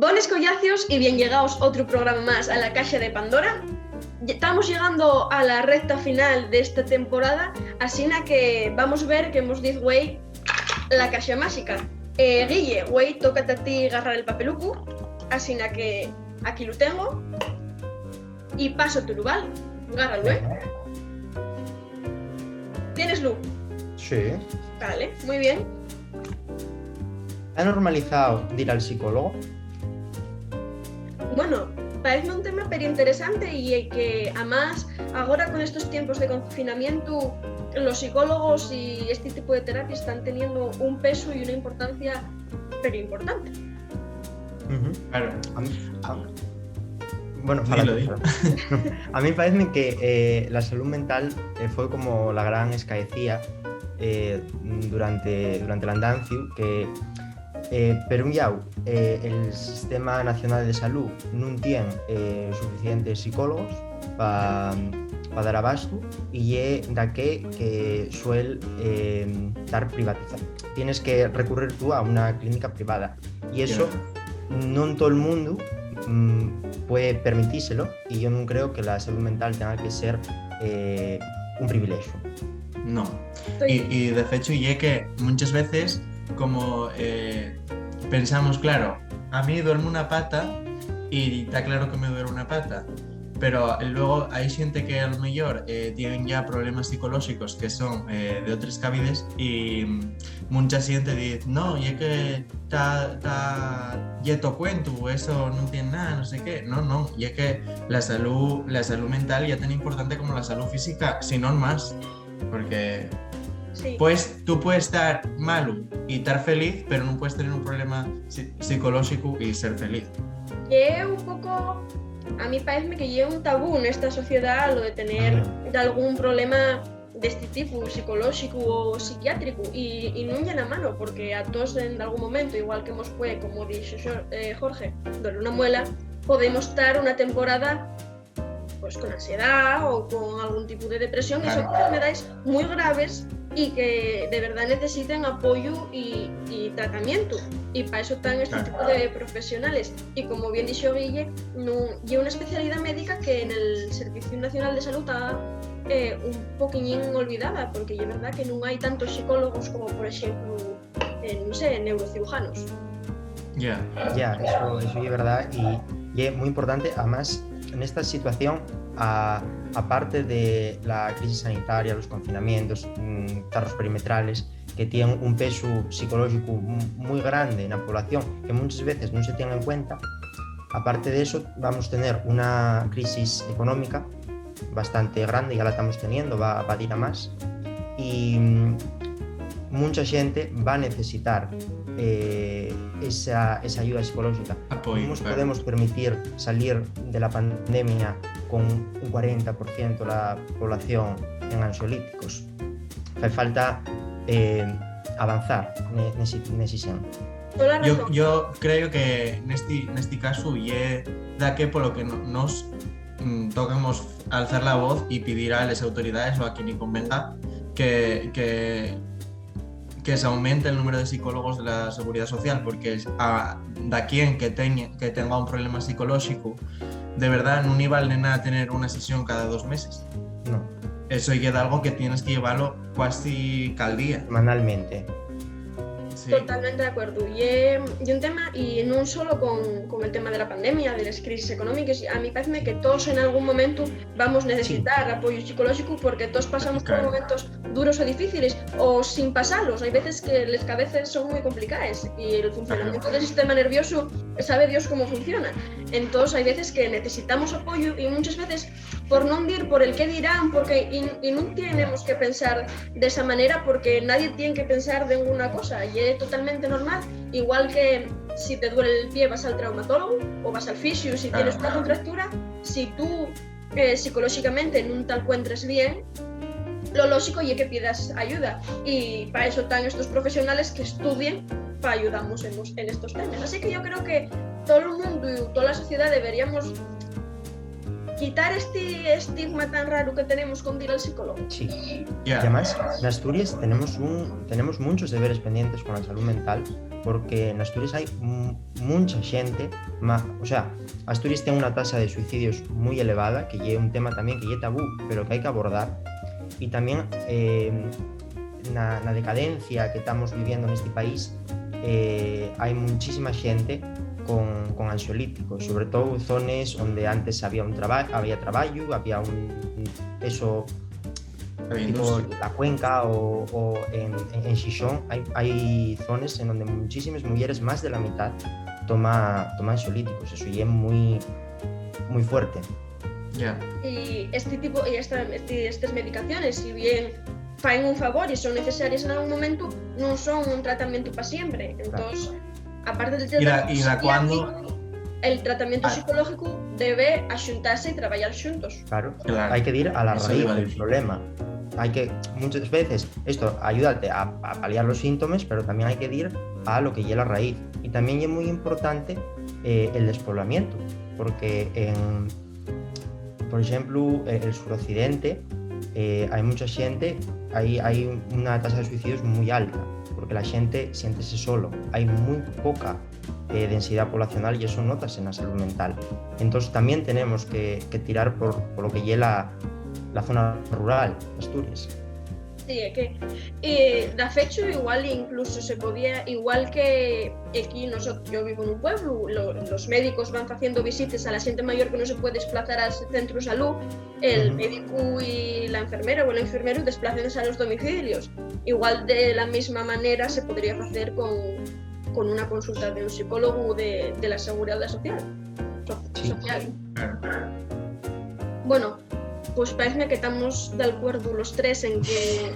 Bones collacios y bien llegados otro programa más a la Caja de Pandora. Estamos llegando a la recta final de esta temporada, así que vamos a ver que hemos dicho, güey, la caja mágica. Guille, güey, tócate a ti agarrar el papeluco, así que aquí lo tengo y paso tu lugar. Agárralo, ¿Tienes luz? Sí. Vale, muy bien. ¿Ha normalizado de ir al psicólogo? Bueno, parece un tema pero interesante y que además ahora con estos tiempos de confinamiento los psicólogos y este tipo de terapias están teniendo un peso y una importancia pero importante. Claro. Bueno, dilo. A mí parece que la salud mental fue como la gran escaecía durante el andanciu que per un llau el Sistema Nacional de Salud non tien suficientes psicólogos para dar abasto e é da que suel dar privatizar. Tienes que recurrir tú a una clínica privada e eso non todo el mundo puede permitírselo y yo no creo que la salud mental tenga que ser un privilegio. No. Y de hecho, y es que muchas veces como pensamos, claro, a mí duerme una pata y está claro que me duele una pata, pero luego hay gente que a lo mejor tienen ya problemas psicológicos que son de otras cavides y mucha gente dice, no, y es que está yeto cuento, eso no tiene nada, no sé qué. No, y es que la salud mental ya tan importante como la salud física, si no más, porque sí. Pues tú puedes estar malo y estar feliz, pero no puedes tener un problema psicológico y ser feliz. Y un poco, a mí parece que lleva un tabú en esta sociedad lo de tener algún problema de este tipo, psicológico o psiquiátrico, y no llena mano, porque a todos en algún momento, igual que hemos puede, como dice Jorge, duele una muela, podemos estar una temporada pues con ansiedad o con algún tipo de depresión, que son enfermedades muy graves y que de verdad necesitan apoyo y tratamiento, y para eso están este tipo de profesionales. Y como bien dijo Guille, lleva una especialidad médica que en el Servicio Nacional de Salud está un poquillín olvidada, porque es verdad que no hay tantos psicólogos como por ejemplo no sé, neurocirujanos. Eso es verdad y es muy importante. Además, en esta situación, aparte de la crisis sanitaria, los confinamientos, carros perimetrales, que tienen un peso psicológico muy grande en la población, que muchas veces no se tiene en cuenta, aparte de eso vamos a tener una crisis económica bastante grande, ya la estamos teniendo, va a ir a más, y mucha gente va a necesitar esa ayuda psicológica. Apoyo, no nos podemos permitir salir de la pandemia con un 40% de la población en ansiolíticos. Hace falta avanzar nese sen. Yo creo que en este caso es da que por lo que nos tocamos alzar la voz y pedir a las autoridades o a quien convenga que se aumente el número de psicólogos de la Seguridad Social, porque da quien que tenga un problema psicológico de verdad no vale nada tener una sesión cada 2 meses. No. Eso ya es algo que tienes que llevarlo casi cada día. Semanalmente. Sí. Totalmente de acuerdo. Y un tema, y no solo con el tema de la pandemia, de las crisis económicas, a mí parece que todos en algún momento vamos a necesitar apoyo psicológico, porque todos pasamos por momentos duros o difíciles, o sin pasarlos. Hay veces que las cabezas son muy complicadas y el funcionamiento del sistema nervioso, sabe Dios cómo funciona. Entonces hay veces que necesitamos apoyo y muchas veces por no ir por el qué dirán, porque y no tenemos que pensar de esa manera, porque nadie tiene que pensar de ninguna cosa y es totalmente normal, igual que si te duele el pie vas al traumatólogo o vas al fisio si tienes una contractura. Si tú psicológicamente no te encuentres bien, lo lógico es que pidas ayuda, y para eso están estos profesionales que estudien para ayudarnos en estos temas. Así que yo creo que todo el mundo y toda la sociedad deberíamos quitar este estigma tan raro que tenemos con ir al psicólogo. Sí. Y además, en Asturias tenemos muchos deberes pendientes con la salud mental, porque en Asturias hai mucha xente, o sea, Asturias ten unha tasa de suicidios moi elevada, que é un tema tamén que é tabú, pero que hai que abordar, e tamén na decadencia que estamos viviendo neste país hai muchísima xente con ansiolíticos, sobre todo zonas onde antes había traballo, había un eso tipo la Cuenca o en Xixón hai zonas en donde muchísimas mulleres, más de la mitad, toma ansiolíticos. Eso é moi fuerte. Yeah. Y estas medicaciones, si bien faen un favor e son necesarias en algún momento, non son un tratamento para siempre. Entonces, aparte del tratamento psiquiátrico, el tratamiento psicológico debe axuntarse e traballar xuntos. Claro, hai que ir a la raíz del problema. Hay que, muchas veces, esto ayúdate a paliar los síntomas, pero también hay que ir a lo que lleva la raíz. Y también es muy importante el despoblamiento, porque por ejemplo, el suroccidente hay mucha gente, hay una tasa de suicidios muy alta, porque la gente siéntese solo, hay muy poca densidad poblacional y eso notas en la salud mental. Entonces también tenemos que tirar por lo que lleva la zona rural de Asturias. Sí, é que da fecho igual incluso se podía, igual que aquí yo vivo en un pueblo, los médicos van haciendo visitas a la gente mayor que no se puede desplazar al centro de salud, el médico y la enfermera o el enfermero desplazarse a los domicilios. Igual de la misma manera se podría hacer con una consulta de un psicólogo de la Seguridad Social. Bueno, pues parece que estamos de acuerdo los tres en que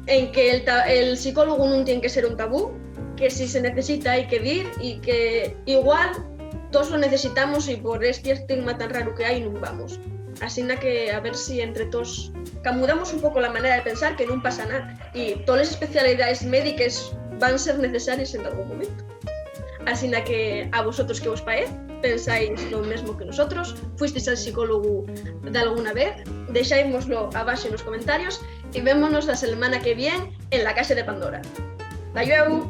el psicólogo no tiene que ser un tabú, que si se necesita hay que ir y que igual todos lo necesitamos y por este estigma tan raro que hay no vamos. Así que a ver si entre todos camudamos un poco la manera de pensar, que no pasa nada y todas las especialidades médicas van a ser necesarias en algún momento. Así que a vosotros que os parece, pensáis lo mismo que nosotros, fuisteis al psicólogo de alguna vez, deixámoslo abaixo en los comentarios y vémonos la semana que viene en la Casa de Pandora. Adiós.